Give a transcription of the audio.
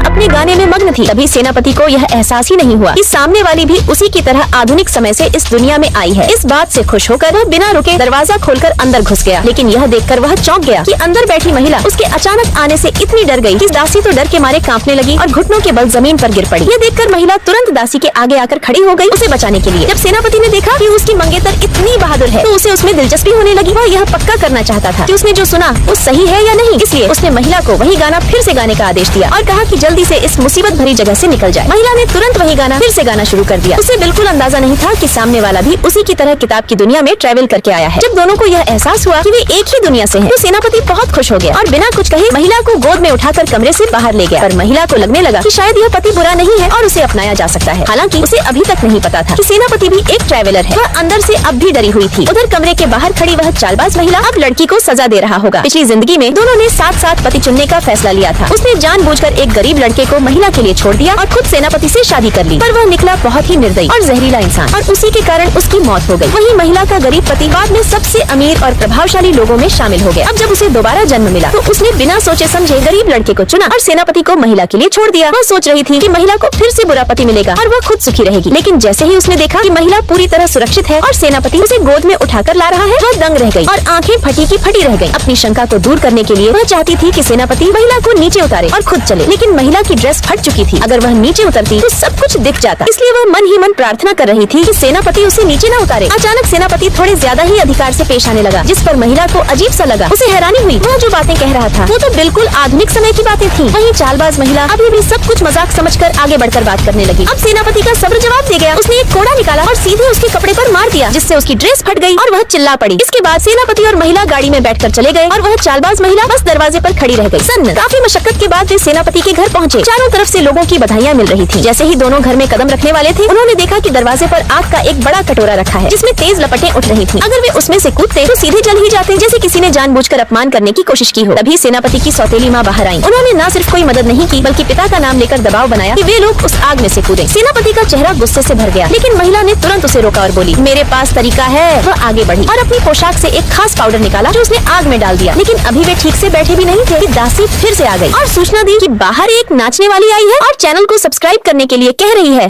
अपने गाने में मग्न थी। तभी सेनापति को यह एहसास ही नहीं हुआ कि सामने वाली भी उसी की तरह आधुनिक समय से इस दुनिया में आई है। इस बात से खुश होकर वह बिना रुके दरवाजा खोलकर अंदर घुस गया। लेकिन यह देखकर वह चौंक गया कि अंदर बैठी महिला उसके अचानक आने से इतनी डर गई कि दासी तो डर के मारे कांपने लगी और घुटनों के बल जमीन पर गिर पड़ी। यह देखकर महिला तुरंत दासी के आगे आकर खड़ी हो गई उसे बचाने के लिए। जब सेनापति ने देखा कि उसकी मंगेतर इतनी बहादुर है तो उसे उसमें दिलचस्पी होने लगी। वह यह पक्का करना चाहता था कि उसने जो सुना वो सही है या नहीं। इसलिए उसने महिला को वही गाना फिर से गाने का आदेश दिया और कहा कि जल्दी से इस मुसीबत भरी जगह से निकल जाए। महिला ने तुरंत वही गाना फिर से गाना शुरू कर दिया। उसे बिल्कुल अंदाजा नहीं था कि सामने वाला भी उसी की तरह किताब की दुनिया में ट्रैवल करके आया है। जब दोनों को यह एहसास हुआ कि वे एक ही दुनिया से हैं, तो सेनापति बहुत खुश हो गया और बिना कुछ कहे महिला को गोद में उठाकर कमरे से बाहर ले गया। पर महिला को लगने लगा कि शायद यह पति बुरा नहीं है और उसे अपनाया जा सकता है। हालांकि उसे अभी तक नहीं पता था कि सेनापति भी एक ट्रैवलर है। वह अंदर से अब भी डरी हुई थी। उधर कमरे के बाहर खड़ी वह चालबाज महिला अब लड़की को सजा दे रहा होगा। पिछली जिंदगी में दोनों ने साथ साथ पति चुनने का फैसला लिया था। उसने जानबूझकर एक गरीब लड़के को महिला के लिए छोड़ दिया और खुद सेनापति से शादी कर ली। पर वह निकला बहुत ही निर्दयी और जहरीला इंसान और उसी के कारण उसकी मौत हो गई। वही महिला का गरीब पति बाद में सबसे अमीर और प्रभावशाली लोगों में शामिल हो गया। अब जब उसे दोबारा जन्म मिला तो उसने बिना सोचे समझे गरीब लड़के को चुना और सेनापति को महिला के लिए छोड़ दिया। वह सोच रही थी कि महिला को फिर से बुरा पति मिलेगा और वह खुद सुखी रहेगी। लेकिन जैसे ही उसने देखा कि महिला पूरी तरह सुरक्षित है और सेनापति उसे गोद में उठाकर ला रहा है, वह दंग रह गई और आंखें फटी की फटी रह गई। अपनी शंका को दूर करने के लिए वह चाहती थी कि सेनापति महिला को नीचे उतारे और खुद चले। लेकिन महिला की ड्रेस फट चुकी थी। अगर वह नीचे उतरती तो सब कुछ दिख जाता। इसलिए वह मन ही मन प्रार्थना कर रही थी कि सेनापति उसे नीचे न उतारे। अचानक सेनापति थोड़े ज्यादा ही अधिकार से पेश आने लगा, जिस पर महिला को अजीब सा लगा। उसे हैरानी हुई। वह जो बातें कह रहा था वो तो बिल्कुल आधुनिक समय की बातें थी। वहीं चालबाज महिला अभी भी सब कुछ मजाक समझकर आगे बढ़कर बात करने लगी। अब सेनापति का सब्र जवाब दे गया। उसने एक कोड़ा निकाला और सीधे उसके कपड़े पर मार दिया, जिससे उसकी ड्रेस फट गई और वह चिल्ला पड़ी। इसके बाद सेनापति और महिला गाड़ी में बैठकर चले गए और वह चालबाज महिला बस दरवाजे पर खड़ी रह गई। काफी मशक्कत के बाद वे सेनापति के घर पहुँचे। चारों तरफ से लोगों की बधाइयाँ मिल रही थी। जैसे ही दोनों घर में कदम रखने वाले थे, उन्होंने देखा कि दरवाजे पर आग का एक बड़ा कटोरा रखा है, जिसमें तेज लपटें उठ रही थी। अगर वे उसमें से कूदते तो सीधे जल ही जाते, जैसे किसी ने जानबूझकर अपमान करने की कोशिश की हो। तभी सेनापति की सौतेली माँ बाहर आई। उन्होंने न सिर्फ कोई मदद नहीं की बल्कि पिता का नाम लेकर दबाव बनाया कि वे लोग उस आग में से कूदें। सेनापति का चेहरा गुस्से से भर गया, लेकिन महिला ने तुरंत उसे रोका और बोली, मेरे पास तरीका है। वह आगे बढ़ी और अपनी पोशाक से एक खास पाउडर निकाला जो उसने आग में डाल दिया। लेकिन अभी वे ठीक से बैठे भी नहीं थे कि दासी फिर से आ गई और सूचना दी कि बाहर एक नाचने वाली आई है और चैनल को सब्सक्राइब करने के लिए कह रही है।